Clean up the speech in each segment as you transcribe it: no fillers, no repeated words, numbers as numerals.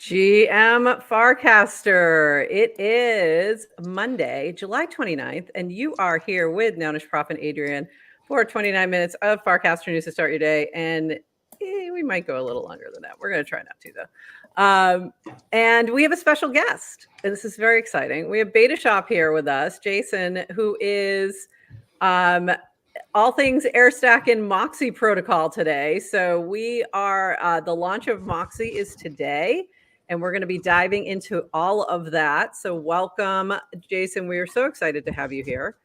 GM Farcaster. It is Monday, July 29th, and you are here with Nonish Prof and Adrian for 29 minutes of Farcaster news to start your day. And we might go a little longer than that. We're going to try not to, though. And we have a special guest, and this is very exciting. We have Beta Shop here with us, Jason, who is all things airstack and Moxie Protocol today. So we are, the launch of Moxie is today, and we're going to be diving into all of that. So welcome, Jason. We are so excited to have you here.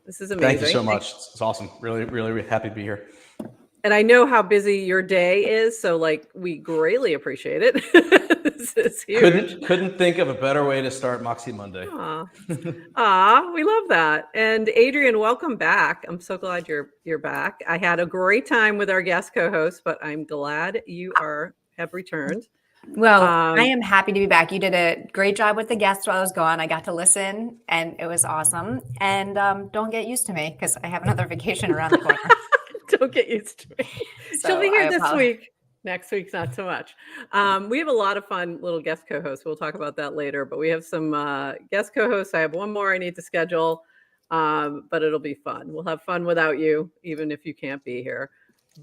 This is amazing. Thank you so much. It's awesome. Really happy to be here. And I know how busy your day is, so we greatly appreciate it. This is huge. Couldn't think of a better way to start Moxie Monday. Aw, we love that. And Adrian, welcome back. I'm so glad you're back. I had a great time with our guest co-host, but I'm glad you have returned. Well, I am happy to be back. You did a great job with the guests while I was gone. I got to listen, and it was awesome. And don't get used to me because I have another vacation around the corner. Don't get used to me. So she'll be here this week. Next week's not so much. We have a lot of fun little guest co-hosts. We'll talk about that later. But we have some guest co-hosts. I have one more I need to schedule, but it'll be fun. We'll have fun without you, even if you can't be here.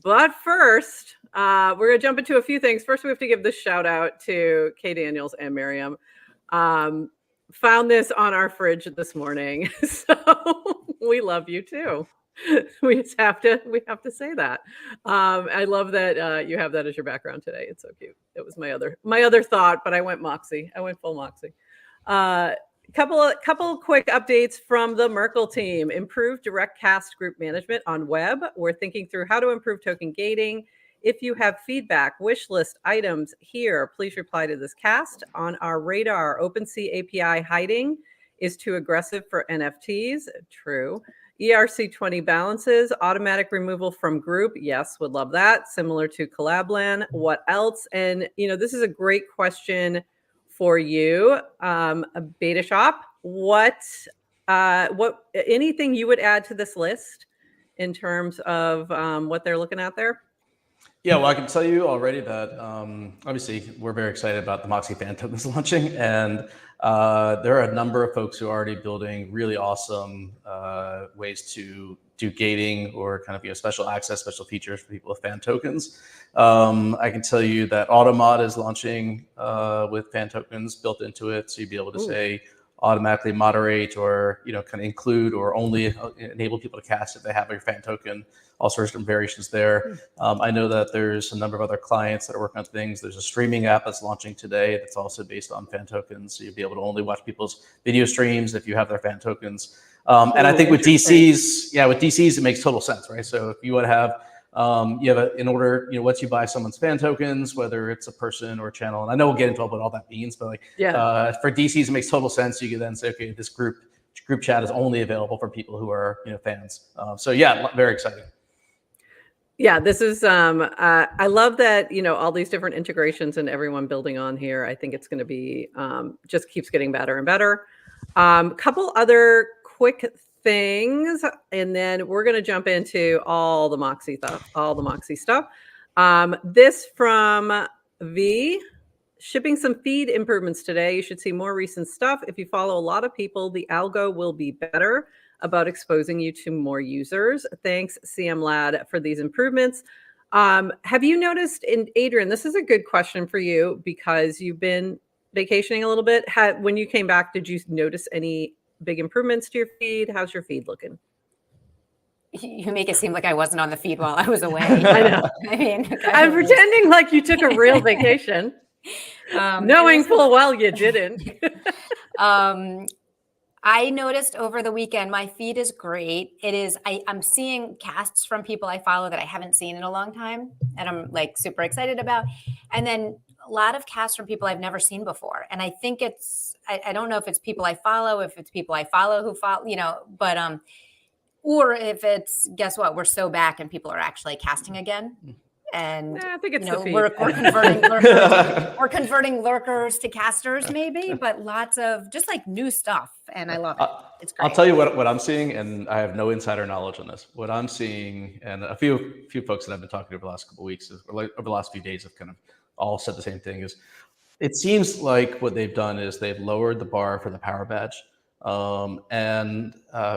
But first, we're going to jump into a few things. First, we have to give this shout out to Kay Daniels and Miriam. Found this on our fridge this morning. So we love you too. We have to say that. I love that you have that as your background today. It's so cute. It was my other thought, but I went Moxie. I went full Moxie. Couple quick updates from the Merkle team. Improved direct cast group management on web. We're thinking through how to improve token gating. If you have feedback, wish list items here, please reply to this cast. On our radar, OpenSea API hiding is too aggressive for NFTs. True. ERC20 balances, automatic removal from group. Yes, would love that. Similar to Collabland. What else? And, this is a great question for you, Beta Shop. What anything you would add to this list in terms of what they're looking at there? Yeah, well, I can tell you already that obviously we're very excited about the Moxie fan tokens launching, and there are a number of folks who are already building really awesome ways to do gating or kind of special access, special features for people with fan tokens. I can tell you that Automod is launching with fan tokens built into it, so you'd be able to say automatically moderate or kind of include or only enable people to cast if they have your fan token. All sorts of variations there. I know that there's a number of other clients that are working on things. There's a streaming app that's launching today that's also based on fan tokens. So you'll be able to only watch people's video streams if you have their fan tokens. And I think with DCs, it makes total sense, right? So if you would have, in order, once you buy someone's fan tokens, whether it's a person or a channel, and I know we'll get into what all that means, but for DCs, it makes total sense. You can then say, okay, this group chat is only available for people who are, fans. So yeah, very exciting. Yeah, this is, I love that, all these different integrations and everyone building on here. I think it's going to be, just keeps getting better and better. Couple other quick things, and then we're going to jump into all the Moxie stuff. This from V, shipping some feed improvements today. You should see more recent stuff. If you follow a lot of people, the algo will be better about exposing you to more users. Thanks, CM Lad, for these improvements. Have you noticed, and Adrian, this is a good question for you because you've been vacationing a little bit. When you came back, did you notice any big improvements to your feed? How's your feed looking? You make it seem like I wasn't on the feed while I was away. I know. I mean, I'm pretending like you took a real vacation, knowing full well you didn't. I noticed over the weekend, my feed is great. It is, I'm seeing casts from people I follow that I haven't seen in a long time, and I'm super excited about. And then a lot of casts from people I've never seen before. And I think it's, I don't know if it's people I follow, if it's people I follow who follow, but, or if it's, guess what, we're so back and people are actually casting again. And I think it's the feed. We're converting lurkers. We're converting lurkers to casters, maybe, but lots of just new stuff, and I love it. It's great. I'll tell you what I'm seeing, and I have no insider knowledge on this. What I'm seeing, and a few folks that I've been talking to over the last couple of weeks, or over the last few days, have kind of all said the same thing: is it seems like what they've done is they've lowered the bar for the power badge, and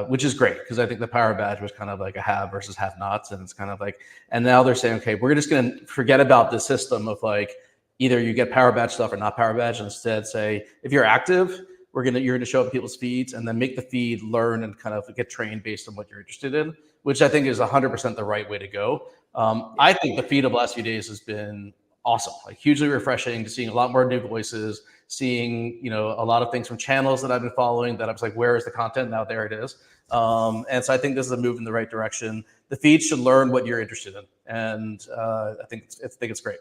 which is great because I think the power badge was kind of like a have versus have nots, and it's kind of like, and now they're saying, okay, we're just going to forget about the system of like either you get power badge stuff or not power badge, and instead say if you're active, you're gonna show up people's feeds and then make the feed learn and kind of get trained based on what you're interested in, which I think is 100% the right way to go. I think the feed of the last few days has been awesome, like hugely refreshing, seeing a lot more new voices, seeing, you know, a lot of things from channels that I've been following that I was like, where is the content? Now there it is. And so I think this is a move in the right direction. The feed should learn what you're interested in. And I think it's great.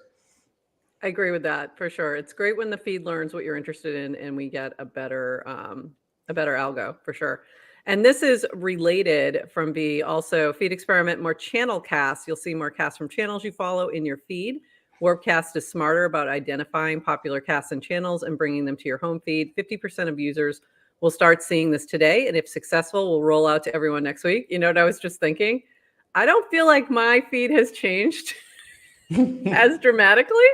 I agree with that for sure. It's great when the feed learns what you're interested in and we get a better algo for sure. And this is related from B, also feed experiment, more channel casts. You'll see more casts from channels you follow in your feed. Warpcast is smarter about identifying popular casts and channels and bringing them to your home feed. 50% of users will start seeing this today. And if successful, we'll roll out to everyone next week. You know what I was just thinking? I don't feel like my feed has changed as dramatically.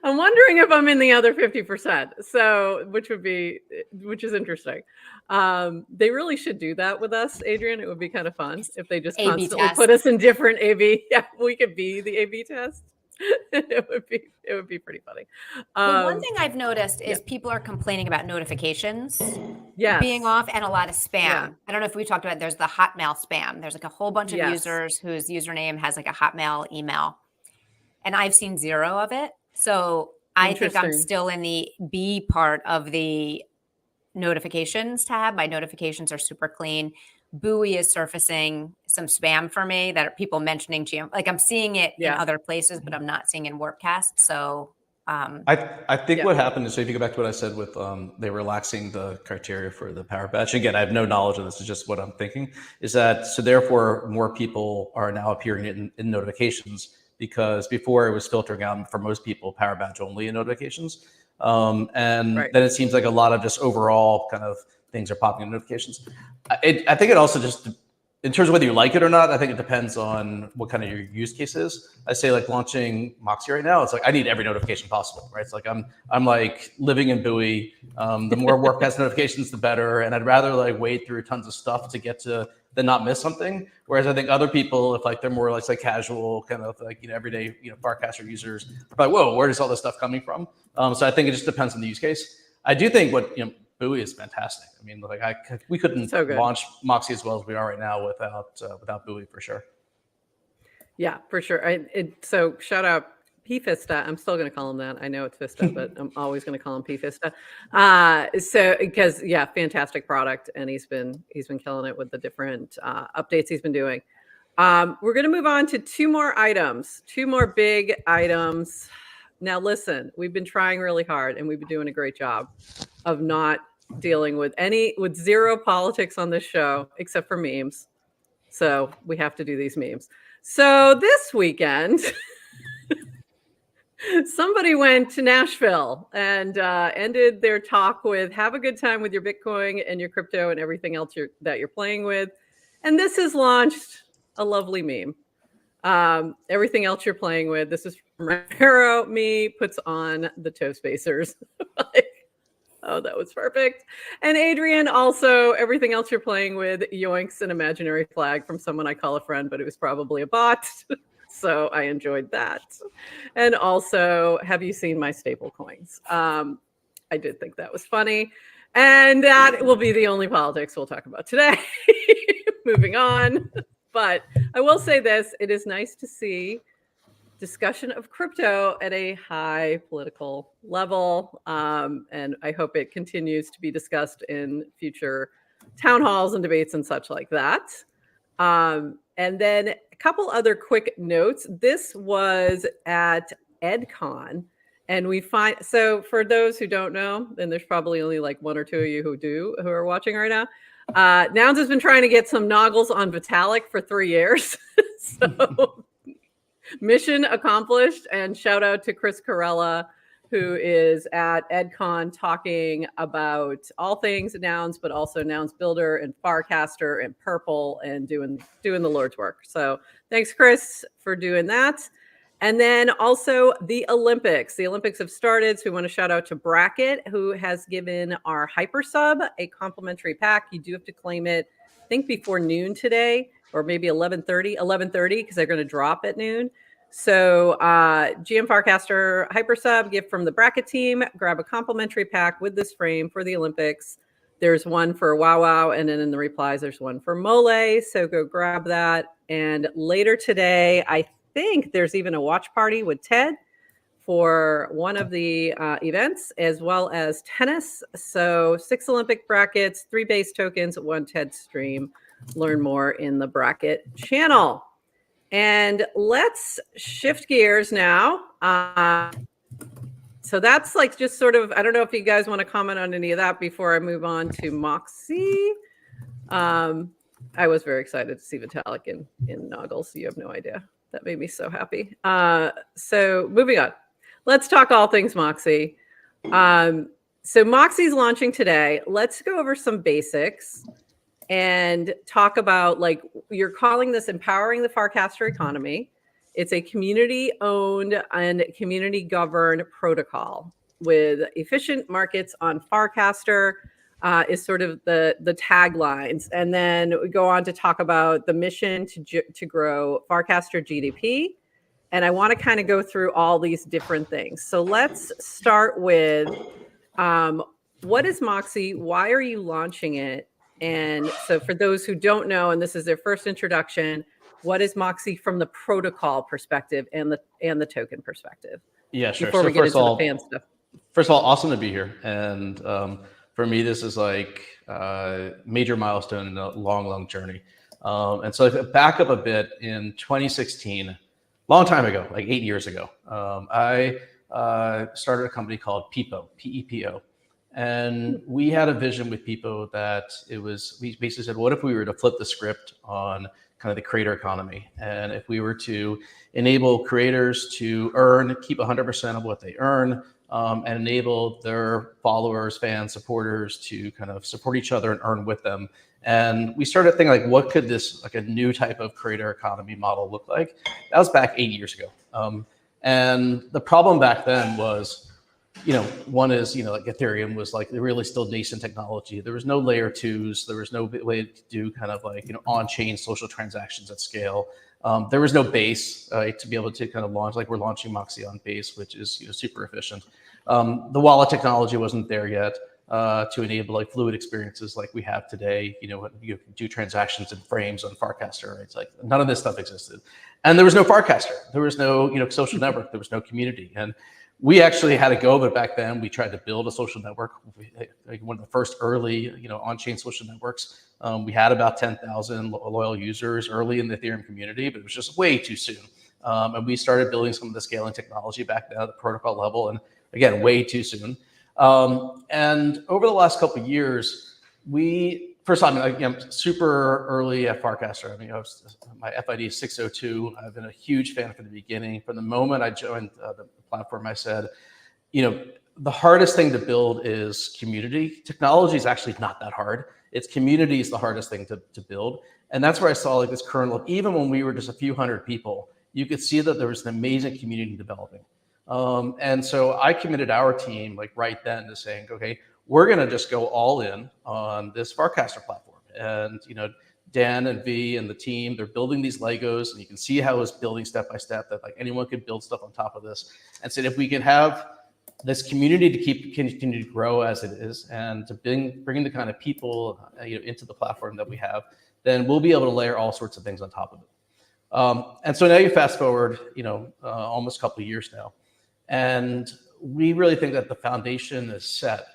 I'm wondering if I'm in the other 50%. So, which is interesting. They really should do that with us, Adrian. It would be kind of fun if they just A/B constantly test. put us in different A/B. Yeah, we could be the A/B test. It would be pretty funny. Well, one thing I've noticed is people are complaining about notifications being off and a lot of spam. Yeah. I don't know if we talked about it. There's the Hotmail spam. There's like a whole bunch of Yes. users whose username has like a Hotmail email, and I've seen zero of it. So I think I'm still in the B part of the notifications tab. My notifications are super clean. Buoy is surfacing some spam for me that are people mentioning GM. Like I'm seeing it in other places, but I'm not seeing in Warpcast. So I think what happened is, so if you go back to what I said with they relaxing the criteria for the power badge. Again, I have no knowledge of this. It's just what I'm thinking. Is that so? Therefore, more people are now appearing in notifications, because before it was filtering out for most people power badge only in notifications. And then it seems like a lot of just overall kind of things are popping in notifications. I think it also just, in terms of whether you like it or not, I think it depends on what kind of your use case is. I say like launching Moxie right now, it's like I need every notification possible, right? It's like I'm like living in Buoy. The more Warpcast notifications, the better. And I'd rather like wade through tons of stuff to get to than not miss something. Whereas I think other people, if like they're more like casual, kind of like, you know, everyday, you know, Farcaster users, are like, whoa, where is all this stuff coming from? So I think it just depends on the use case. I do think what, you know, Buoy is fantastic. I mean, like we couldn't launch Moxie as well as we are right now without Buoy for sure. Yeah, for sure. So shout out P-Fista. I'm still going to call him that. I know it's Fista, but I'm always going to call him P-Fista. So because fantastic product, and he's been killing it with the different updates he's been doing. We're going to move on to two more big items. Now, listen, we've been trying really hard, and we've been doing a great job of not dealing with zero politics on this show, except for memes. So we have to do these memes. So this weekend, somebody went to Nashville and ended their talk with "Have a good time with your Bitcoin and your crypto and everything else that you're playing with." And this has launched a lovely meme. Everything else you're playing with. This is from Ramiro. Me puts on the toe spacers. Like, oh, that was perfect. And Adrian also, everything else you're playing with, yoinks an imaginary flag from someone I call a friend, but it was probably a bot. So I enjoyed that. And also, have you seen my stable coins? I did think that was funny. And that will be the only politics we'll talk about today. Moving on. But I will say this, it is nice to see discussion of crypto at a high political level. And I hope it continues to be discussed in future town halls and debates and such like that. And then a couple other quick notes. This was at EdCon. And so for those who don't know, and there's probably only like one or two of you who are watching right now, Nouns has been trying to get some noggles on Vitalik for 3 years. So mission accomplished. And shout out to Chris Carella, who is at EdCon talking about all things Nouns, but also Nouns Builder and Farcaster and Purple and doing the Lord's work. So thanks, Chris, for doing that. And then also the Olympics. The Olympics have started, so we want to shout out to Bracket, who has given our Hyper Sub a complimentary pack. You do have to claim it, I think, before noon today, or maybe 11:30, because they're going to drop at noon. So GM Farcaster Hyper Sub gift from the Bracket team. Grab a complimentary pack with this frame for the Olympics. There's one for Wow Wow, and then in the replies, there's one for Mole. So go grab that. And later today, I think there's even a watch party with Ted for one of the events, as well as tennis. So 6 Olympic brackets, 3 base tokens, 1 TED stream. Learn more in the Bracket channel. And let's shift gears now. So that's like just sort of, I don't know if you guys want to comment on any of that before I move on to Moxie. I was very excited to see Vitalik in Noggles. You have no idea. That made me so happy. So moving on. Let's talk all things Moxie. So Moxie's launching today. Let's go over some basics and talk about, like, you're calling this Empowering the Farcaster Economy. It's a community-owned and community-governed protocol with efficient markets on Farcaster is sort of the taglines. And then we go on to talk about the mission to grow Farcaster GDP. And I want to kind of go through all these different things. So let's start with what is Moxie? Why are you launching it? And so for those who don't know, and this is their first introduction, what is Moxie from the protocol perspective and the token perspective? Yeah, sure. Before so we get into the fan stuff. First of all, awesome to be here. And for me, this is like a major milestone in a long, long journey. And so if I back up a bit, in 2016, long time ago, like 8 years ago, I started a company called Peepo, P-E-P-O. And we had a vision with Peepo that we basically said, what if we were to flip the script on kind of the creator economy? And if we were to enable creators to keep 100% of what they earn, and enable their followers, fans, supporters to kind of support each other and earn with them. And we started thinking, like, what could this, like, a new type of creator economy model look like? That was back 8 years ago. And the problem back then was, one is, like Ethereum was like really still nascent technology. There was no layer 2s. There was no way to do kind of like, on-chain social transactions at scale. There was no base to be able to kind of launch, like we're launching Moxie on base, which is super efficient. The wallet technology wasn't there yet to enable like fluid experiences like we have today. When you do transactions in frames on Farcaster, it's like none of this stuff existed. And there was no Farcaster. There was no social network. There was no community. And we actually had a go of it back then. We tried to build a social network, like one of the first early, on-chain social networks. We had about 10,000 loyal users early in the Ethereum community, but it was just way too soon. And we started building some of the scaling technology back then at the protocol level, and again, way too soon. And over the last couple of years, first time, I'm super early at Farcaster. My FID is 602. I've been a huge fan from the beginning. From the moment I joined the platform, I said, the hardest thing to build is community. Technology is actually not that hard. It's community is the hardest thing to build. And that's where I saw like this kernel. Even when we were just a few hundred people, you could see that there was an amazing community developing. And so I committed our team like right then to saying, okay, we're going to just go all in on this Farcaster platform. And, Dan and V and the team, they're building these Legos, and you can see how it's building step by step, that like anyone could build stuff on top of this. And said, if we can have this community to continue to grow as it is, and to bring the kind of people into the platform that we have, then we'll be able to layer all sorts of things on top of it. And so now you fast forward, almost a couple of years now, and we really think that the foundation is set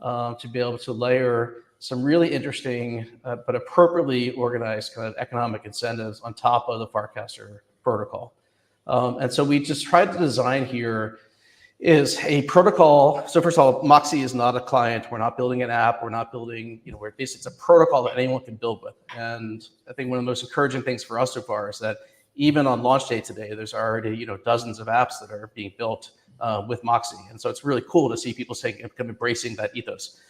to be able to layer some really interesting but appropriately organized kind of economic incentives on top of the Farcaster protocol. And so we just tried to design here is a protocol. So first of all, Moxie is not a client. We're not building an app. We're not building, it's a protocol that anyone can build with. And I think one of the most encouraging things for us so far is that even on launch day today, there's already, dozens of apps that are being built with Moxie. And so it's really cool to see people embracing that ethos.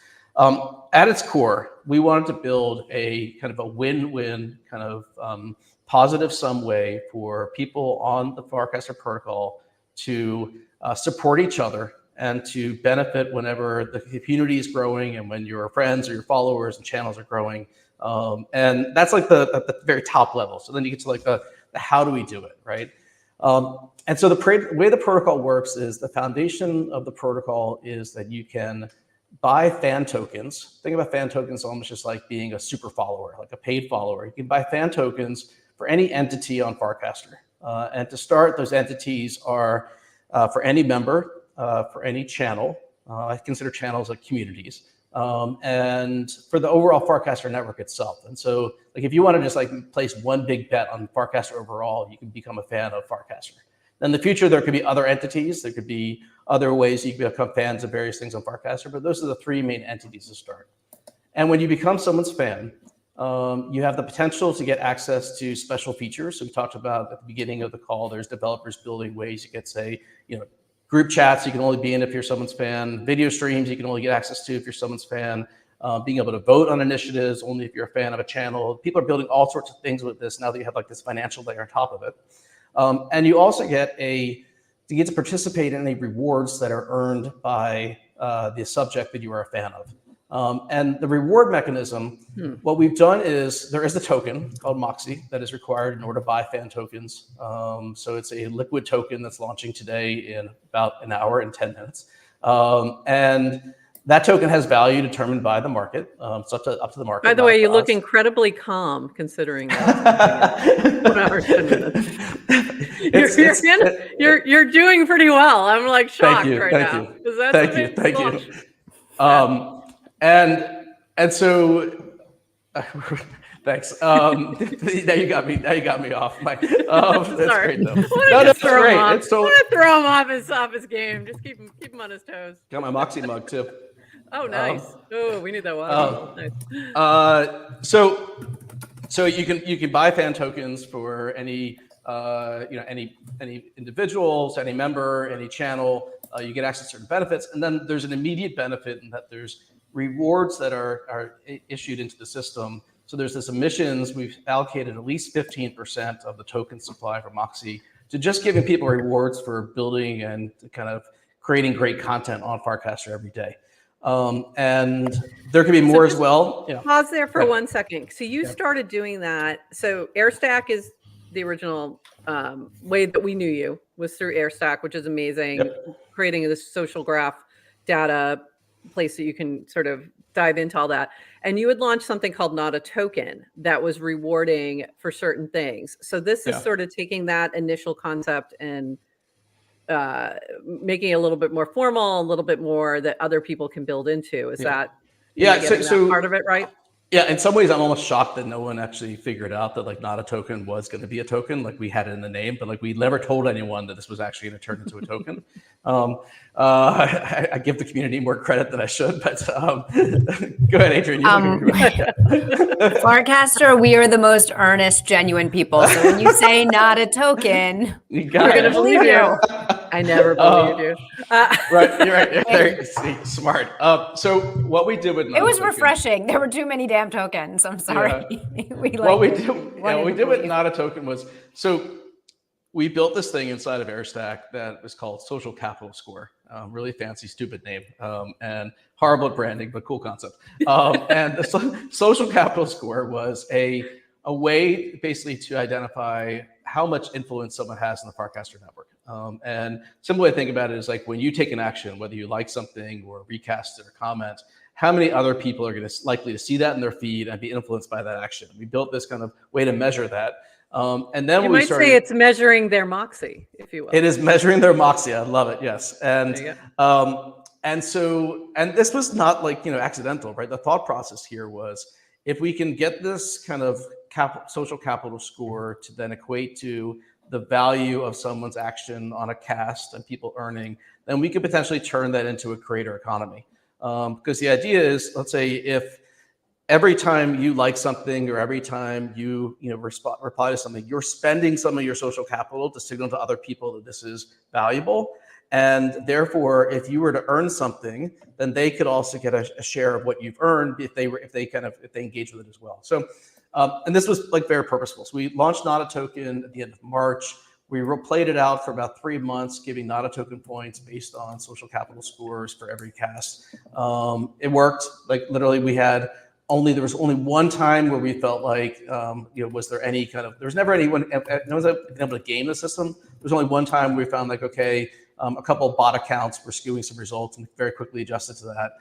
At its core, we wanted to build a kind of a win-win kind of positive sum way for people on the Farcaster protocol to support each other and to benefit whenever the community is growing and when your friends or your followers and channels are growing. And that's like the very top level. So then you get to like the how do we do it, right? And so the way the protocol works is the foundation of the protocol is that you can buy fan tokens. Think about fan tokens almost just like being a super follower, like a paid follower. You can buy fan tokens for any entity on Farcaster. And to start, those entities are for any member, for any channel. I consider channels like communities. And for the overall Farcaster network itself. And so like if you want to just like place one big bet on Farcaster overall, you can become a fan of Farcaster. Then in the future, there could be other entities. There could be other ways you can become fans of various things on Farcaster, but those are the three main entities to start. And when you become someone's fan, you have the potential to get access to special features. So we talked about at the beginning of the call, there's developers building ways you get, say, group chats you can only be in if you're someone's fan, video streams you can only get access to if you're someone's fan, being able to vote on initiatives only if you're a fan of a channel. People are building all sorts of things with this now that you have like this financial layer on top of it. And you also get to participate in any rewards that are earned by the subject that you are a fan of. And the reward mechanism, what we've done is there is a token called Moxie that is required in order to buy fan tokens. So it's a liquid token that's launching today in about an hour and 10 minutes. And that token has value determined by the market. It's up to the market. By the way, you look incredibly calm considering that. 1 hour, 10 minutes. You're doing pretty well. I'm like shocked right now. Thank you. And so, thanks. Now you got me off. That's Sorry. great though. No, that's great. I want to throw him off his game. Just keep him on his toes. Got my Moxie mug too. Oh, nice. We need that water. Nice. So you can buy fan tokens for any any individuals, any member, any channel. You get access to certain benefits, and then there's an immediate benefit in that there's rewards that are issued into the system. So there's this emissions. We've allocated at least 15% of the token supply for Moxie to just giving people rewards for building and kind of creating great content on Farcaster every day. And there could be more as well. Pause there for 1 second. So you started doing that. So airstack is the original way that we knew you was through airstack, which is amazing. Creating this social graph data place that you can sort of dive into all that. And you had launched something called Not a Token that was rewarding for certain things. So this is sort of taking that initial concept and making it a little bit more formal, a little bit more that other people can build into. Is that so part of it, right? Yeah, in some ways, I'm almost shocked that no one actually figured out that like Not a Token was going to be a token. Like we had it in the name, but like we never told anyone that this was actually going to turn into a token. I give the community more credit than I should, but go ahead, Adrian. Farcaster, we are the most earnest, genuine people. So when you say Not a Token, we're going to believe you. I never believed you. Right, you're right. You're very smart. So what we did with it was refreshing. There were too many damn tokens. I'm sorry. What we did with Not a Token was we built this thing inside of airstack that was called Social Capital Score. Really fancy, stupid name, and horrible at branding, but cool concept. And the Social Capital Score was a way basically to identify how much influence someone has in the Farcaster network. And simple way to think about it is like when you take an action, whether you like something or recast it or comment, how many other people are likely to see that in their feed and be influenced by that action? We built this kind of way to measure that. And then you might say it's measuring their Moxie, if you will. It is measuring their Moxie. I love it. Yes. And this was not like, accidental, right? The thought process here was if we can get this kind of social capital score to then equate to the value of someone's action on a cast and people earning, then we could potentially turn that into a creator economy. Because the idea is, let's say if every time you like something or every time you reply to something, you're spending some of your social capital to signal to other people that this is valuable. And therefore, if you were to earn something, then they could also get a share of what you've earned if they engage with it as well. So And this was like very purposeful. So we launched Not a Token at the end of March. We played it out for about 3 months, giving Not a Token points based on social capital scores for every cast. It worked. Like literally, there was only one time where we felt like, was there any kind of, there was never anyone, no one's been able to game the system. There was only one time we found like, okay, a couple of bot accounts were skewing some results and very quickly adjusted to that.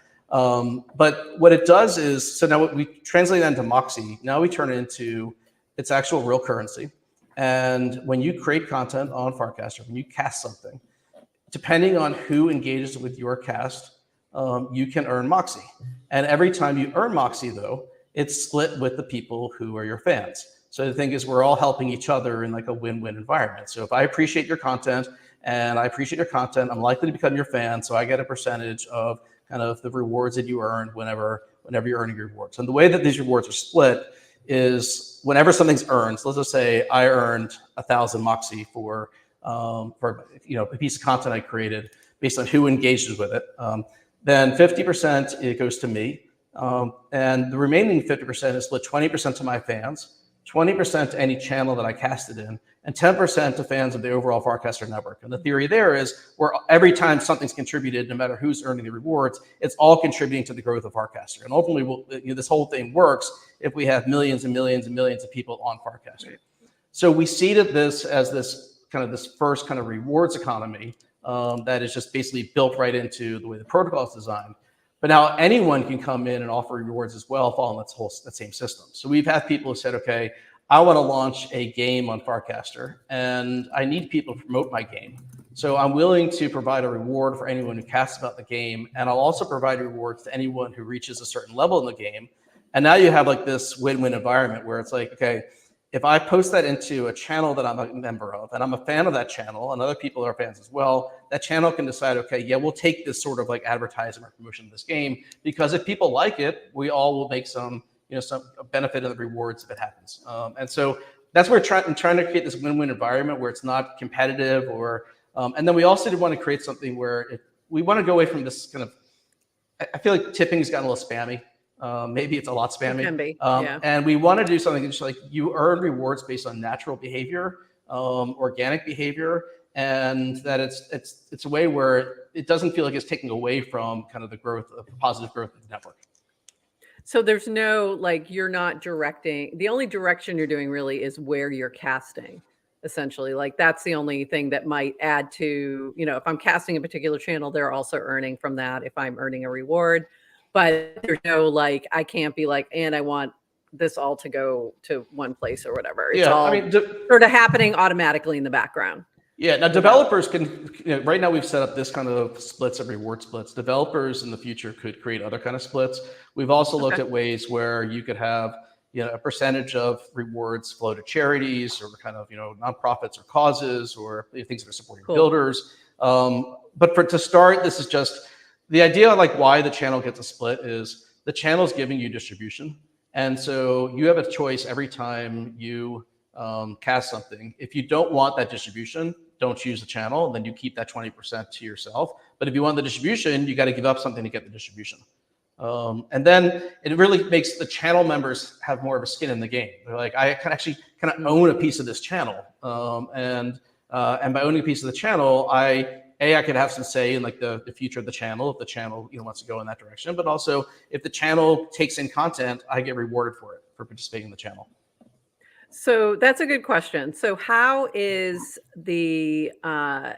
But what it does is, so now we translate that into Moxie. Now we turn it into its actual real currency. And when you create content on Farcaster, when you cast something, depending on who engages with your cast, you can earn Moxie. And every time you earn Moxie, though, it's split with the people who are your fans. So the thing is, we're all helping each other in like a win-win environment. So if I appreciate your content and I appreciate your content, I'm likely to become your fan. So I get a percentage of kind of the rewards that you earn whenever you're earning your rewards. And the way that these rewards are split is whenever something's earned, so let's just say I earned 1,000 Moxie for a piece of content I created based on who engages with it. Then 50% it goes to me, and the remaining 50% is split 20% to my fans, 20% to any channel that I casted in, and 10% to fans of the overall Farcaster network. And the theory there is where every time something's contributed, no matter who's earning the rewards, it's all contributing to the growth of Farcaster. And ultimately, this whole thing works if we have millions and millions and millions of people on Farcaster. So we seeded this as this first kind of rewards economy that is just basically built right into the way the protocol is designed. But now anyone can come in and offer rewards as well, following that same system. So we've had people who said, okay, I want to launch a game on Farcaster, and I need people to promote my game. So I'm willing to provide a reward for anyone who casts about the game, and I'll also provide rewards to anyone who reaches a certain level in the game. And now you have like this win-win environment where it's like, okay, if I post that into a channel that I'm a member of, and I'm a fan of that channel, and other people are fans as well, that channel can decide, okay, yeah, we'll take this sort of like advertising or promotion of this game, because if people like it, we all will make some benefit of the rewards if it happens. And so that's where we're trying to create this win-win environment where it's not competitive and then we also want to create something where we want to go away from this kind of, I feel like tipping's gotten a little spammy. Maybe it's a lot spammy. It can be, yeah. And we want to do something that's like you earn rewards based on natural behavior, organic behavior, and that it's a way where it doesn't feel like it's taking away from kind of the positive growth of the network. So there's no, like, you're not directing. The only direction you're doing really is where you're casting, essentially. Like, that's the only thing that might add to, if I'm casting a particular channel, they're also earning from that if I'm earning a reward. But there's no, like, I can't be like, and I want this all to go to one place or whatever. It's all sort of happening automatically in the background. Yeah, now developers can, right now we've set up this kind of splits of reward splits. Developers in the future could create other kind of splits. We've also looked at ways where you could have, a percentage of rewards flow to charities or kind of, nonprofits or causes or things that are supporting builders. But to start, this is just the idea, like why the channel gets a split is the channel is giving you distribution. And so you have a choice every time you cast something. If you don't want that distribution, don't choose the channel, and then you keep that 20% to yourself. But if you want the distribution, you got to give up something to get the distribution. And then it really makes the channel members have more of a skin in the game. They're like, I can actually kind of own a piece of this channel. And by owning a piece of the channel, I could have some say in like the future of the channel, if the channel wants to go in that direction. But also, if the channel takes in content, I get rewarded for it, for participating in the channel. So that's a good question. So how is are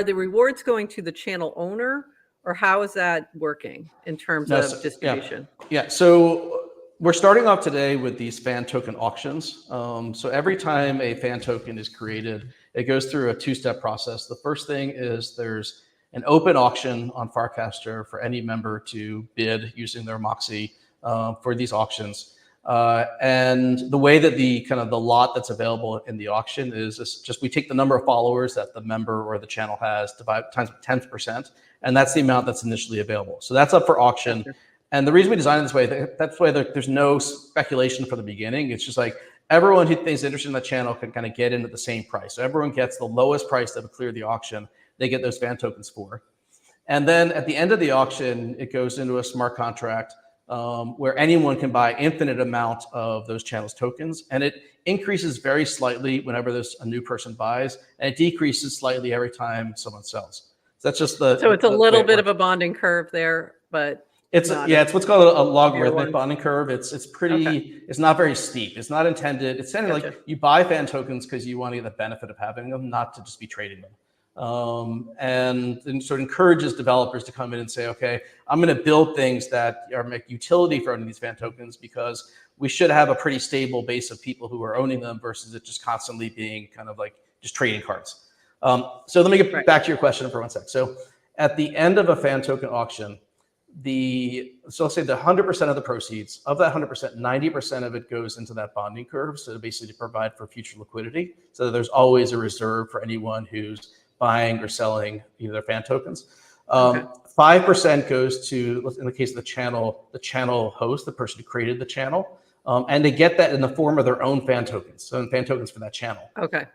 the rewards going to the channel owner, or how is that working in terms of distribution? Yeah. So we're starting off today with these fan token auctions. So every time a fan token is created, it goes through a two-step process. The first thing is there's an open auction on Farcaster for any member to bid using their Moxie for these auctions. And the way that the lot that's available in the auction is just we take the number of followers that the member or the channel has, divide times 10%, and that's the amount that's initially available. So that's up for auction. And the reason we designed it this way, that's why there's no speculation from the beginning. It's just like everyone who thinks interested in the channel can kind of get in at the same price. So everyone gets the lowest price that would clear the auction. They get those fan tokens for. And then at the end of the auction, it goes into a smart contract where anyone can buy infinite amount of those channels tokens, and it increases very slightly whenever there's a new person buys, and it decreases slightly every time someone sells. So that's just the So it's a way little it bit of works. a bonding curve there, but It's not yeah, a it's what's called a severe logarithmic one. bonding curve. It's Okay, pretty. It's not very steep. It's not intended. It's intended gotcha. like you buy fan tokens because you want to get the benefit of having them, not to just be trading them. And so it encourages developers to come in and say, okay, I'm going to build things that are make utility for owning these fan tokens, because we should have a pretty stable base of people who are owning them versus it just constantly being kind of like just trading cards. So let me get Right. back to your question for one sec. So at the end of a fan token auction, so let's say the 100% of the proceeds of that 100%, 90% of it goes into that bonding curve. So basically to provide for future liquidity, so that there's always a reserve for anyone who's buying or selling either their fan tokens. Okay. 5% goes to, in the case of the channel host, the person who created the channel, and they get that in the form of their own fan tokens, so fan tokens for that channel. Okay.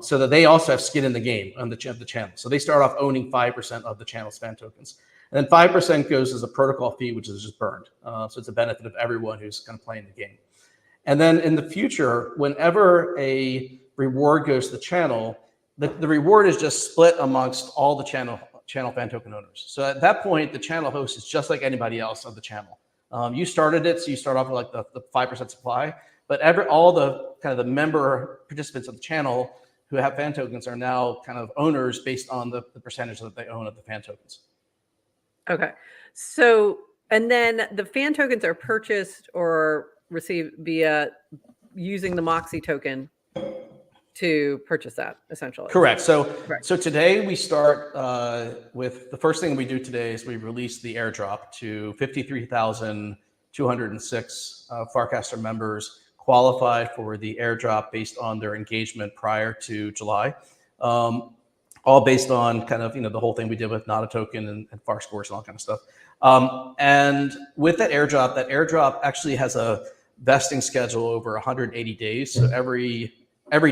So that they also have skin in the game on the channel. So they start off owning 5% of the channel's fan tokens. And then 5% goes as a protocol fee, which is just burned. So it's a benefit of everyone who's kind of playing the game. And then in the future, whenever a reward goes to the channel, the reward is just split amongst all the channel fan token owners. So at that point, the channel host is just like anybody else on the channel. You started it, so you start off with like the 5% supply, but all the kind of the member participants of the channel who have fan tokens are now kind of owners based on the percentage that they own of the fan tokens. Okay. So, and then the fan tokens are purchased or received via using the Moxie token to purchase that, essentially. Correct. So, Right. so today we start with the first thing we do today is we release the airdrop to 53,206 Farcaster members qualified for the airdrop based on their engagement prior to July. All based on kind of, the whole thing we did with not a token and FAR scores and all kind of stuff. And with that airdrop actually has a vesting schedule over 180 days. So every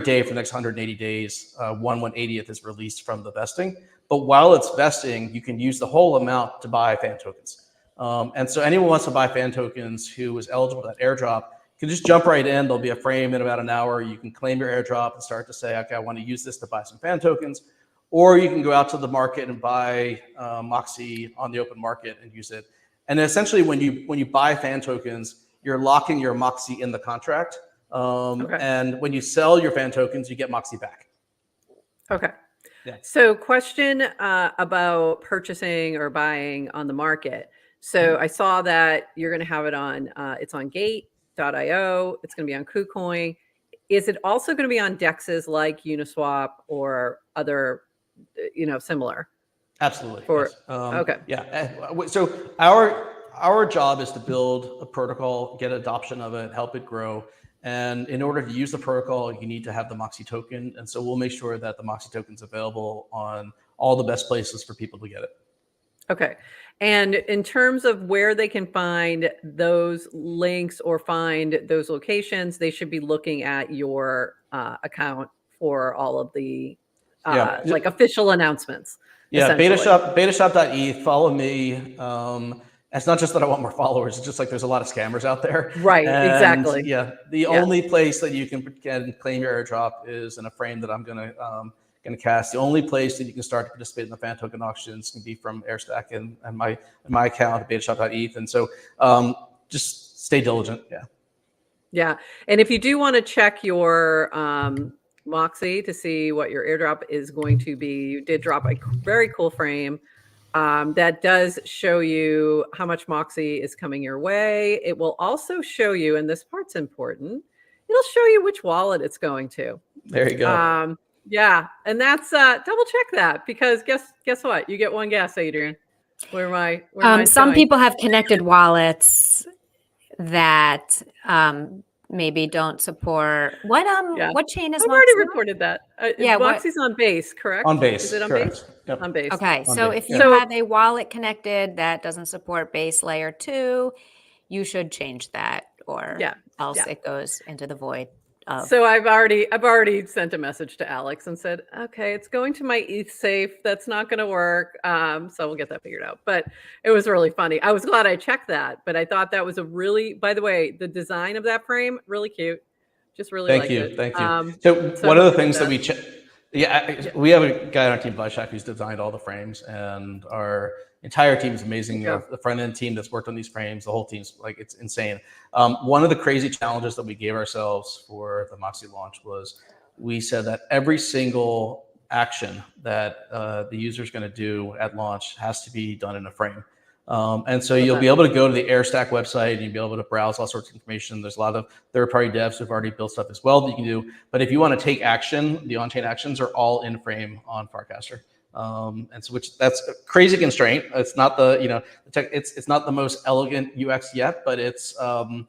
day for the next 180 days, 1/180th is released from the vesting. But while it's vesting, you can use the whole amount to buy fan tokens. And so anyone who wants to buy fan tokens who is eligible for that airdrop can just jump right in. There'll be a frame in about an hour. You can claim your airdrop and start to say, okay, I want to use this to buy some fan tokens. Or you can go out to the market and buy Moxie on the open market and use it. And essentially, when you buy fan tokens, you're locking your Moxie in the contract. Okay. And when you sell your fan tokens, you get Moxie back. Okay. Yeah. So, question about purchasing or buying on the market. So, I saw that you're going to have it on. It's on Gate.io. It's going to be on KuCoin. Is it also going to be on DEXs like Uniswap or other, similar? Absolutely. Yes. Okay. Yeah. So our job is to build a protocol, get adoption of it, help it grow. And in order to use the protocol, you need to have the Moxie token. And so we'll make sure that the Moxie token is available on all the best places for people to get it. Okay. And in terms of where they can find those links or find those locations, they should be looking at your account for all of the like official announcements. Yeah, betashop.eth, follow me. It's not just that I want more followers. It's just like there's a lot of scammers out there. Right, And exactly. Yeah, the only place that you can claim your airdrop is in a frame that I'm gonna cast. The only place that you can start to participate in the fan token auctions can be from airstack and my account at betashop.eth. And so just stay diligent. Yeah. Yeah. And if you do want to check your Moxie to see what your airdrop is going to be, you did drop a very cool frame that does show you how much Moxie is coming your way. It will also show you, and this part's important, it'll show you which wallet it's going to. There you go. Yeah, and that's double check that, because guess what? You get one guess, Adrian. Some people have connected wallets that maybe don't support what chain is I've Moxie already on? reported that. Yeah, Moxie's on Base, correct? On Base. Is it on correct. Base? Yep. On Base. Okay, On so Base, if you have a wallet connected that doesn't support Base layer 2, you should change that, or else it goes into the void. of. So I've already sent a message to Alex and said, okay, it's going to my ETH safe. That's not going to work. So we'll get that figured out. But it was really funny. I was glad I checked that, but I thought that was a really, by the way, the design of that frame, really cute. Just really liked it. Thank you. So One of the happy with things that that. we we have a guy on our team, Vlashak, who's designed all the frames, and our entire team is amazing. Yeah. The front end team that's worked on these frames, the whole team's like, it's insane. One of the crazy challenges that we gave ourselves for the Moxie launch was we said that every single action that the user is going to do at launch has to be done in a frame. And so you'll be able to go to the airstack website and you'll be able to browse all sorts of information. There's a lot of third-party devs who've already built stuff as well that you can do. But if you want to take action, the on-chain actions are all in frame on Farcaster. And so that's a crazy constraint. It's not the, it's not the most elegant UX yet, but it's been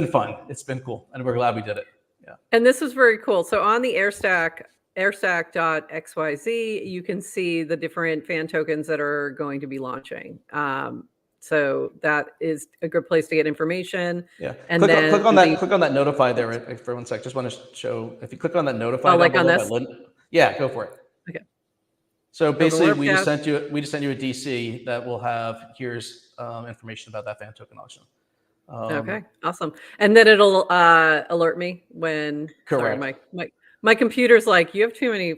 fun. It's been cool. And we're glad we did it. Yeah. And this was very cool. So on the airstack.xyz, you can see the different fan tokens that are going to be launching. So that is a good place to get information. Yeah. And click on that notify there for 1 sec. Just want to show, if you click on that notify, like on this? Yeah, go for it. Okay. So basically, we just sent you a DC that will have here's information about that fan token auction. Okay, awesome. And then it'll alert me when. Correct. Sorry, my computer's like, you have too many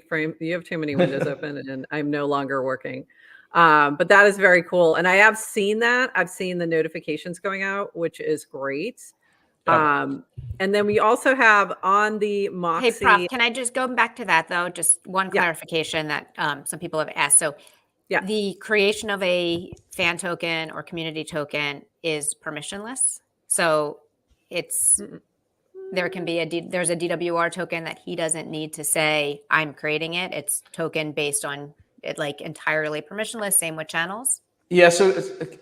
windows open, and I'm no longer working. But that is very cool, and I have seen that. I've seen the notifications going out, which is great. And then we also have on the Moxie. Hey, Prof, can I just go back to that though? Just one clarification that some people have asked. So the creation of a fan token or community token is permissionless. So it's there's a DWR token that he doesn't need to say I'm creating it. It's token based on it, like entirely permissionless. Same with channels. Yeah. So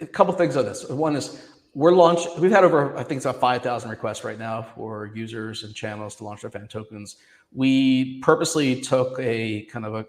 a couple things on this. One is we've had over, I think it's about 5,000 requests right now for users and channels to launch their fan tokens. We purposely took a kind of a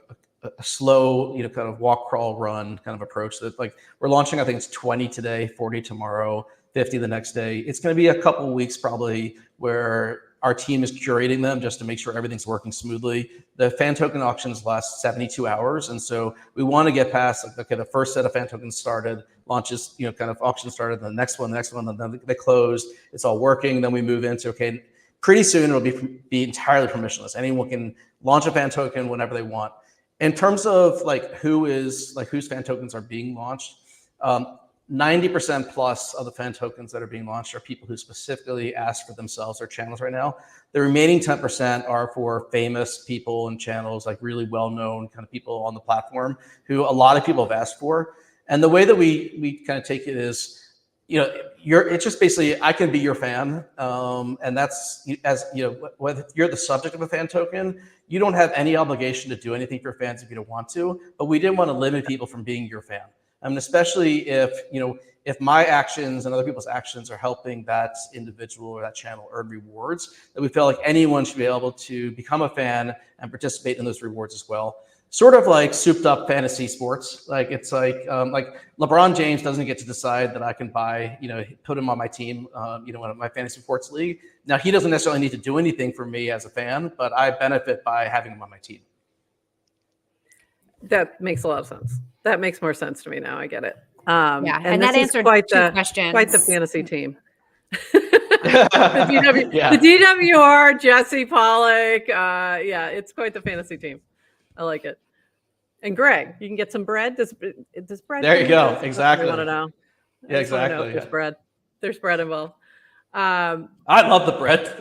slow, kind of walk, crawl, run kind of approach that like we're launching, I think it's 20 today, 40 tomorrow, 50 the next day. It's going to be a couple of weeks probably where our team is curating them just to make sure everything's working smoothly. The fan token auctions last 72 hours. And so we want to get past, like, okay, the first set of fan tokens started, launches, kind of auction started, the next one, and then they closed. It's all working. Then we move into, okay, pretty soon it'll be entirely permissionless. Anyone can launch a fan token whenever they want. In terms of whose fan tokens are being launched, 90% plus of the fan tokens that are being launched are people who specifically ask for themselves or channels right now. The remaining 10% are for famous people and channels, like really well-known kind of people on the platform who a lot of people have asked for. And the way that we kind of take it is, it's just basically, I can be your fan. And that's, whether you're the subject of a fan token, you don't have any obligation to do anything for fans if you don't want to, but we didn't want to limit people from being your fan. I mean, especially if my actions and other people's actions are helping that individual or that channel earn rewards, that we feel like anyone should be able to become a fan and participate in those rewards as well. Sort of like souped up fantasy sports. Like it's like LeBron James doesn't get to decide that I can buy, put him on my team, in my fantasy sports league. Now he doesn't necessarily need to do anything for me as a fan, but I benefit by having him on my team. That makes a lot of sense. That makes more sense to me now. I get it. And that answered two questions. Quite the fantasy team. The DWR, Jesse Pollock. It's quite the fantasy team. I like it. And Greg, you can get some bread. Does bread? There you go. Exactly. I want to know. Yeah, exactly. There's bread. There's bread involved. I love the bread.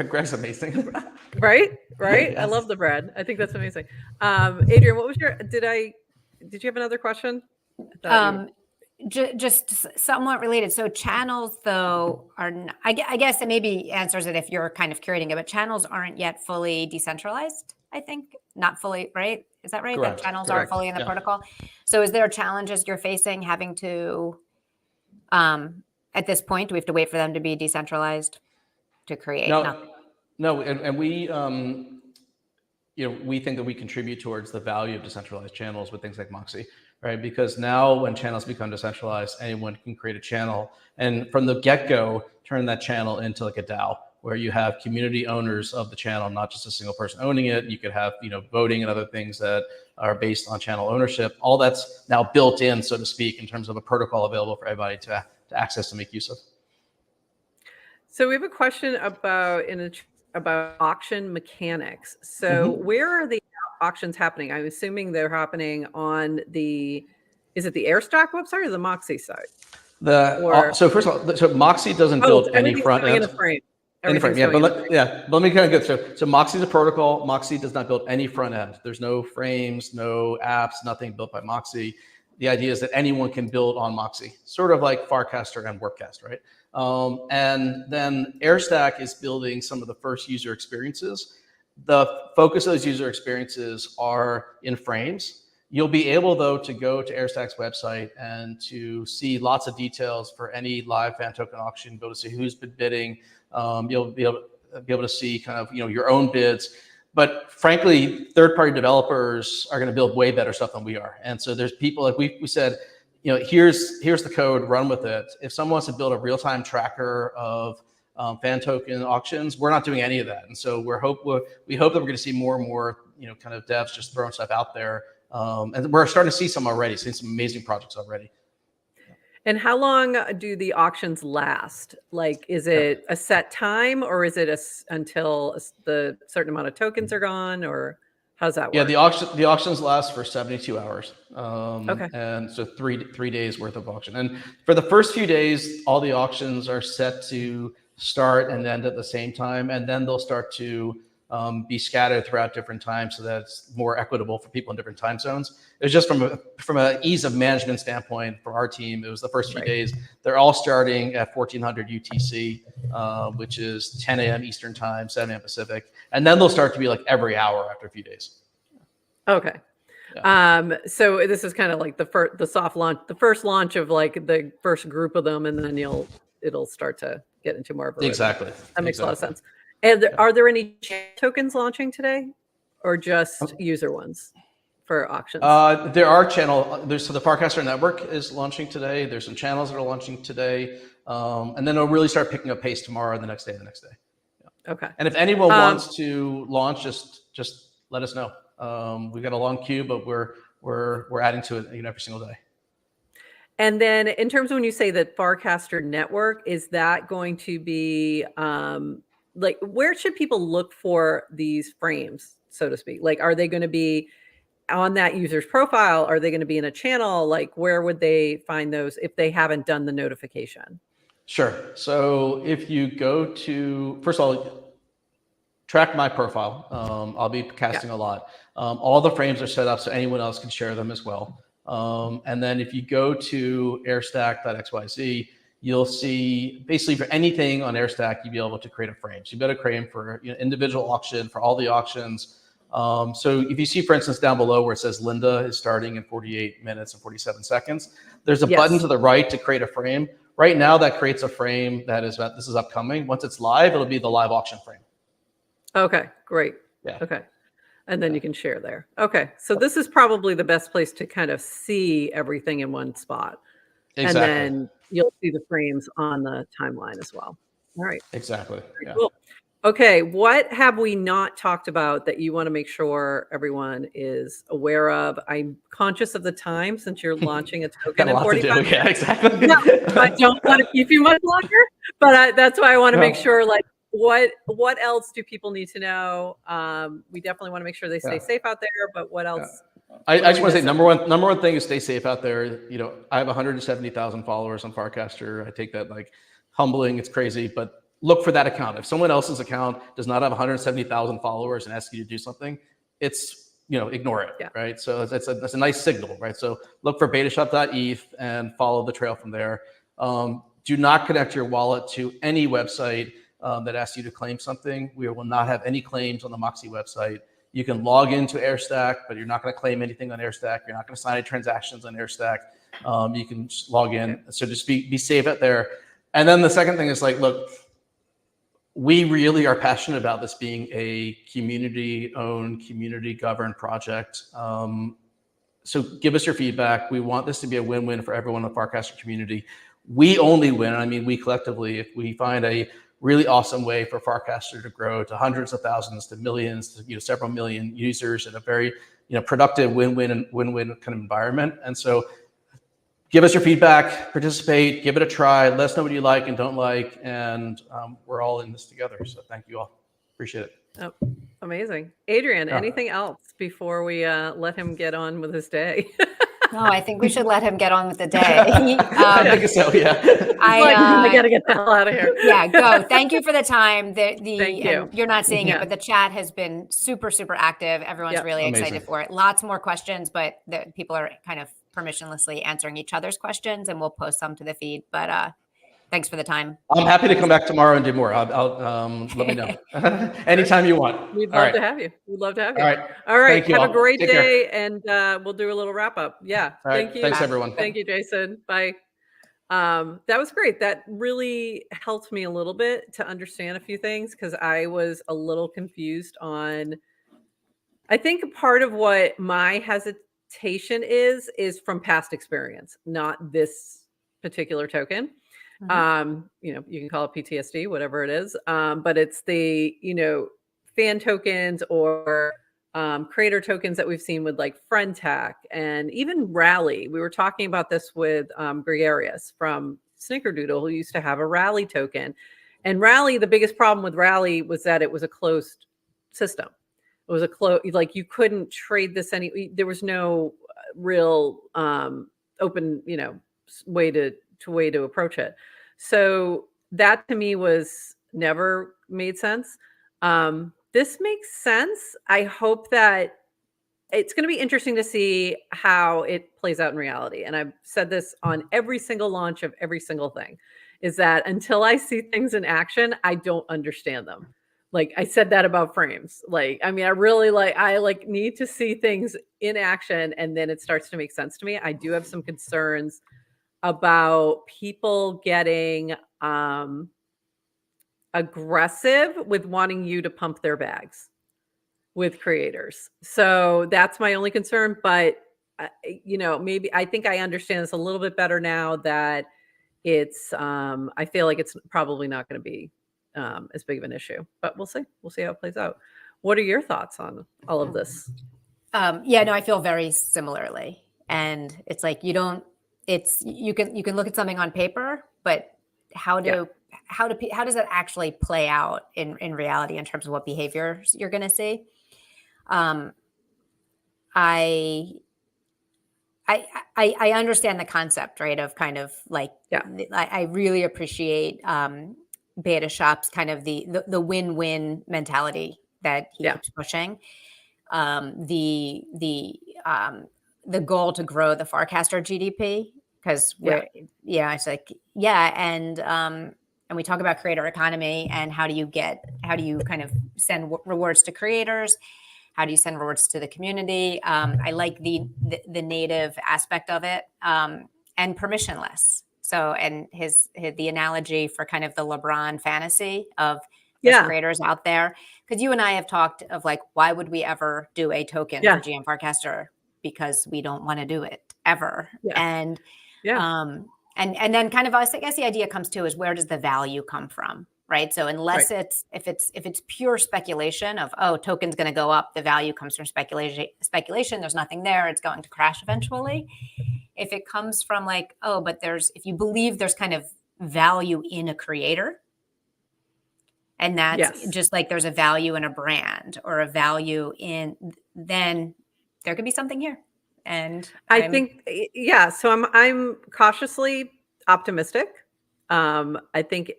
Greg's amazing. Right? Yes. I love the bread. I think that's amazing. Adrian, what was did you have another question? Just somewhat related. So channels, though, I guess it maybe answers it if you're kind of curating it, but channels aren't yet fully decentralized, I think. Not fully, right? Is that right? Correct. That channels aren't fully in the protocol. So is there challenges you're facing having to, at this point, do we have to wait for them to be decentralized to create? No, and we, we think that we contribute towards the value of decentralized channels with things like Moxie, right? Because now when channels become decentralized, anyone can create a channel and from the get-go, turn that channel into like a DAO. where you have community owners of the channel, not just a single person owning it. You could have, voting and other things that are based on channel ownership. All that's now built in, so to speak, in terms of a protocol available for everybody to access and make use of. So we have a question about auction mechanics. So where are the auctions happening? I'm assuming they're happening on is it the airstack website or the Moxie site? So first of all, so Moxie doesn't build any front end. In a frame. In the frame, yeah. But let me kind of go. So Moxie's a protocol. Moxie does not build any front end. There's no frames, no apps, nothing built by Moxie. The idea is that anyone can build on Moxie, sort of like Farcaster and Workcast, right? And then airstack is building some of the first user experiences. The focus of those user experiences are in frames. You'll be able, though, to go to airstack's website and to see lots of details for any live fan token auction, be able to see who's been bidding. You'll be able to see kind of, your own bids. But frankly, third-party developers are going to build way better stuff than we are. And so there's people, like we said, here's the code, run with it. If someone wants to build a real-time tracker of fan token auctions, we're not doing any of that. And so we hope that we're going to see more and more, kind of devs just throwing stuff out there. And we're starting to see some already, seeing some amazing projects already. And how long do the auctions last? Like, is it a set time, or is it until the certain amount of tokens are gone, or how's that work? Yeah, the auctions last for 72 hours. Okay. And so three days worth of auction. And for the first few days, all the auctions are set to start and end at the same time, and then they'll start to be scattered throughout different times so that it's more equitable for people in different time zones. It was just from an ease of management standpoint for our team. It was the first few days. They're all starting at 1400 UTC, which is 10 a.m. Eastern time, 7 a.m. Pacific. And then they'll start to be like every hour after a few days. Okay. Yeah. So this is kind of like the soft launch, the first launch of like the first group of them, and then it'll start to get into more of a Exactly. That makes a lot of sense. And are there any tokens launching today, or just user ones for auctions? There are so the Farcaster network is launching today. There's some channels that are launching today. And then it'll really start picking up pace tomorrow and the next day. Yeah. Okay. And if anyone wants to launch, just let us know. We've got a long queue, but we're adding to it every single day. And then in terms of when you say that Farcaster network, is that going to be like, where should people look for these frames, so to speak? Like, are they going to be on that user's profile? Are they going to be in a channel? Like, where would they find those if they haven't done the notification? Sure. So if you go to, first of all, track my profile. I'll be casting a lot. All the frames are set up so anyone else can share them as well. And then if you go to airstack.xyz, you'll see basically for anything on airstack, you'll be able to create a frame. So you've got a frame for individual auction, for all the auctions. So if you see, for instance, down below where it says Linda is starting in 48 minutes and 47 seconds, there's a button to the right to create a frame. Right now that creates a frame this is upcoming. Once it's live, it'll be the live auction frame. Okay, great. Yeah. Okay. And then you can share there. Okay. So this is probably the best place to kind of see everything in one spot. Exactly. And then you'll see the frames on the timeline as well. All right. Exactly. Yeah. Cool. Okay. What have we not talked about that you want to make sure everyone is aware of? I'm conscious of the time since you're launching a token in 45 minutes. Yeah, exactly. No, I don't want to keep you much longer, but that's why I want to make sure, like, what else do people need to know? We definitely want to make sure they stay safe out there, but what else? I just want to say number one thing is stay safe out there. I have 170,000 followers on Farcaster. I take that like humbling. It's crazy, but look for that account. If someone else's account does not have 170,000 followers and asks you to do something, it's ignore it, right? So that's a nice signal, right? So look for betashop.eth and follow the trail from there. Do not connect your wallet to any website that asks you to claim something. We will not have any claims on the Moxie website. You can log into airstack, but you're not going to claim anything on airstack. You're not going to sign any transactions on airstack. You can just log in. So just be safe out there. And then the second thing is like, look, we really are passionate about this being a community-owned, community-governed project. So give us your feedback. We want this to be a win-win for everyone in the Farcaster community. We only win, I mean we collectively, if we find a really awesome way for Farcaster to grow to hundreds of thousands, to millions, to several million users in a very productive win-win kind of environment. And so give us your feedback, participate, give it a try, let us know what you like and don't like, and we're all in this together. So thank you all. Appreciate it. Oh, amazing. Adrian, anything else before we let him get on with his day? No, I think we should let him get on with the day. I think so, yeah. I got to get the hell out of here. Yeah, go. Thank you for the time. Thank you. And you're not seeing it, but the chat has been super, super active. Everyone's really excited for it. Lots more questions, but people are kind of permissionlessly answering each other's questions, and we'll post some to the feed. But thanks for the time. I'm happy to come back tomorrow and do more. I'll let me know anytime you want. We'd love to have you. We'd love to have you. All right. Have a great day, and we'll do a little wrap up. Yeah. Thank you. Thanks, everyone. Thank you, Jason. Bye. That was great. That really helped me a little bit to understand a few things, because I was a little confused on, I think part of what my hesitation is from past experience, not this particular token. You can call it PTSD, whatever it is. But it's the, fan tokens or creator tokens that we've seen with like Friendtech and even Rally. We were talking about this with Gregarious from Snickerdoodle, who used to have a Rally token. And Rally, the biggest problem with Rally was that it was a closed system. It was a like you couldn't trade this there was no real open, way to approach it. So that to me was never made sense. This makes sense. I hope that it's going to be interesting to see how it plays out in reality. And I've said this on every single launch of every single thing, is that until I see things in action, I don't understand them. Like I said that about frames. I really need to see things in action, and then it starts to make sense to me. I do have some concerns about people getting aggressive with wanting you to pump their bags with creators. So that's my only concern. But, maybe I think I understand this a little bit better now that it's, I feel like it's probably not going to be as big of an issue, but we'll see. We'll see how it plays out. What are your thoughts on all of this? I feel very similarly. And it's like, you can look at something on paper, but how does that actually play out in reality in terms of what behaviors you're going to see? I understand the concept, right? Of kind of like, I really appreciate Beta Shop's kind of the win-win mentality that he keeps pushing. The goal to grow the Farcaster GDP, because it's like, and we talk about creator economy and how do you kind of send rewards to creators? How do you send rewards to the community? I like the native aspect of it, and permissionless. So, and the analogy for kind of the LeBron fantasy of creators out there, because you and I have talked of like, why would we ever do a token for GM Farcaster? Because we don't want to do it ever. And then kind of, I guess the idea comes to is, where does the value come from? Right. So unless if it's pure speculation of, token's going to go up, the value comes from speculation, there's nothing there, it's going to crash eventually. If it comes from like, but if you believe there's kind of value in a creator, and that's just like there's a value in a brand or a value in, then there could be something here. And I think, so I'm cautiously optimistic. I think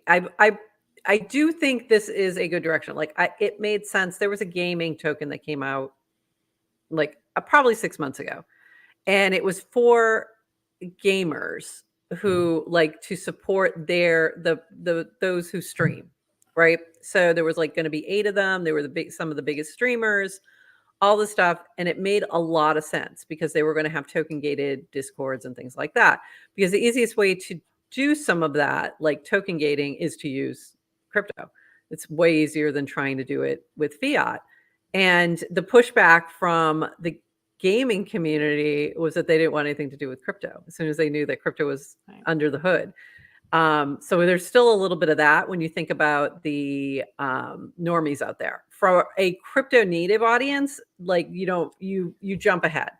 I do think this is a good direction. Like it made sense. There was a gaming token that came out like probably 6 months ago, and it was for gamers who like to support those who stream, right? So there was like going to be 8 of them. They were some of the biggest streamers, all the stuff. And it made a lot of sense because they were going to have token gated discords and things like that. Because the easiest way to do some of that, like token gating, is to use crypto. It's way easier than trying to do it with fiat. And the pushback from the gaming community was that they didn't want anything to do with crypto as soon as they knew that crypto was under the hood. So there's still a little bit of that when you think about the normies out there. For a crypto native audience, like you jump ahead.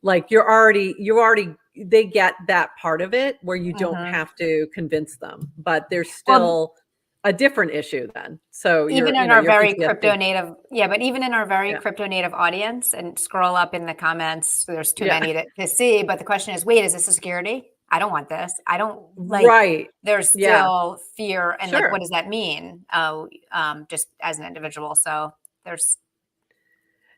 Like they get that part of it where you don't have to convince them, but there's still a different issue then. So even in our very PTSD. crypto native, but even in our very crypto native audience, and scroll up in the comments, there's too many to see. But the question is, wait, is this a security? I don't want this. I don't like. Right. There's still fear, and like, what does that mean? Just as an individual. So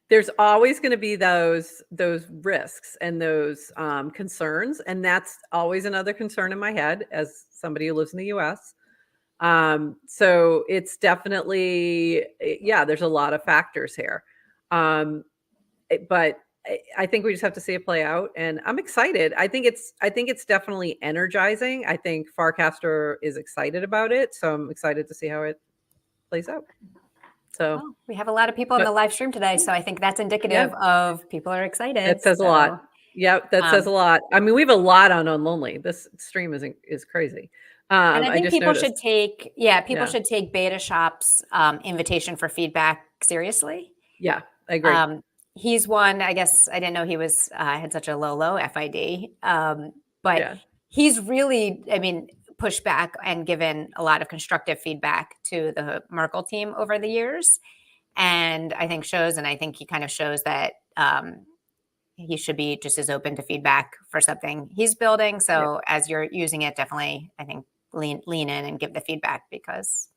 there's always going to be those risks and those concerns, and that's always another concern in my head as somebody who lives in the U.S. So it's definitely, there's a lot of factors here. But I think we just have to see it play out, and I'm excited. I think it's definitely energizing. I think Farcaster is excited about it, so I'm excited to see how it plays out. So we have a lot of people in the live stream today, so I think that's indicative of people are excited. That says a lot. Yep, that says a lot. I mean, we have a lot on Lonely. This stream is crazy. And I think just people noticed. should take should take Beta Shop's invitation for feedback seriously. Yeah, I agree. He's one. I guess I didn't know he was had such a low FID, but he's really, pushed back and given a lot of constructive feedback to the Merkle team over the years, and I think he kind of shows that he should be just as open to feedback for something he's building. So as you're using it, definitely, I think lean in and give the feedback, because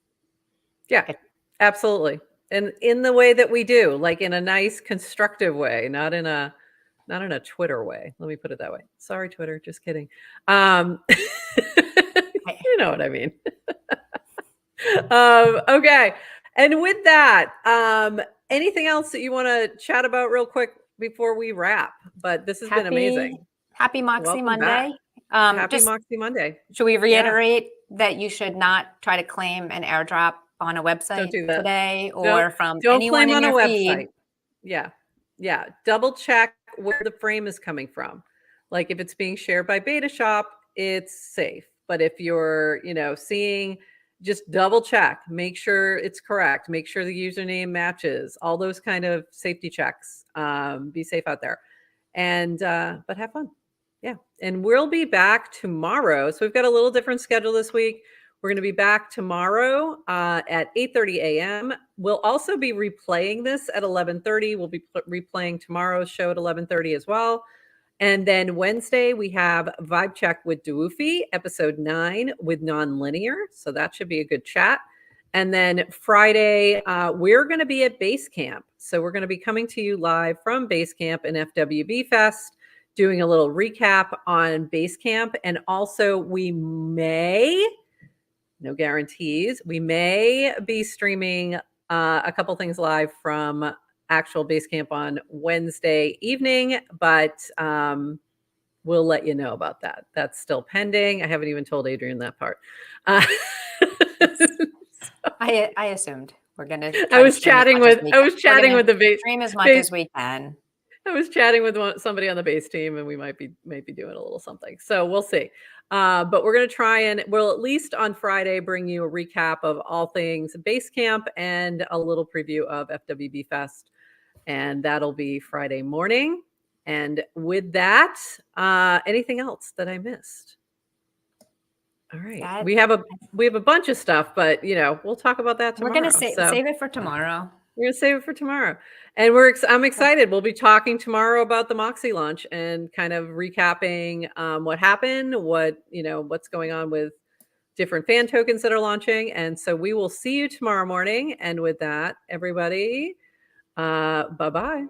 absolutely. And in the way that we do, like in a nice constructive way, not in a Twitter way. Let me put it that way. Sorry, Twitter, just kidding. You know what I mean. Okay. And with that, anything else that you want to chat about real quick before we wrap? But this has been amazing. Happy Moxie Monday. Happy Moxie Monday. Should we reiterate that you should not try to claim an airdrop on a website today or from anyone in your feed? Yeah. Double check where the frame is coming from. Like if it's being shared by Beta Shop, it's safe. But if you're, seeing, just double check, make sure it's correct, make sure the username matches, all those kind of safety checks. Be safe out there. And but have fun. Yeah. And we'll be back tomorrow. So we've got a little different schedule this week. We're going to be back tomorrow at 8:30 a.m. We'll also be replaying this at 11:30. We'll be replaying tomorrow's show at 11:30 as well. And then Wednesday, we have Vibe Check with Doofy, episode 9 with Nonlinear. So that should be a good chat. And then Friday, we're going to be at Basecamp. So we're going to be coming to you live from Basecamp and FWB Fest, doing a little recap on Basecamp. And also we may, no guarantees, we may be streaming a couple things live from actual Basecamp on Wednesday evening, but we'll let you know about that. That's still pending. I haven't even told Adrian that part. I assumed we're gonna. I was chatting with the base stream as much as we can. I was chatting with somebody on the base team, and we might be doing a little something. So we'll see. But we're going to try and we'll at least on Friday bring you a recap of all things Basecamp and a little preview of FWB Fest. And that'll be Friday morning. And with that, anything else that I missed? All right. We have a bunch of stuff, but we'll talk about that tomorrow. We're going to save it for tomorrow. We're going to save it for tomorrow. And I'm excited. We'll be talking tomorrow about the Moxie launch and kind of recapping what happened, what's going on with different fan tokens that are launching. And so we will see you tomorrow morning. And with that, everybody, bye-bye.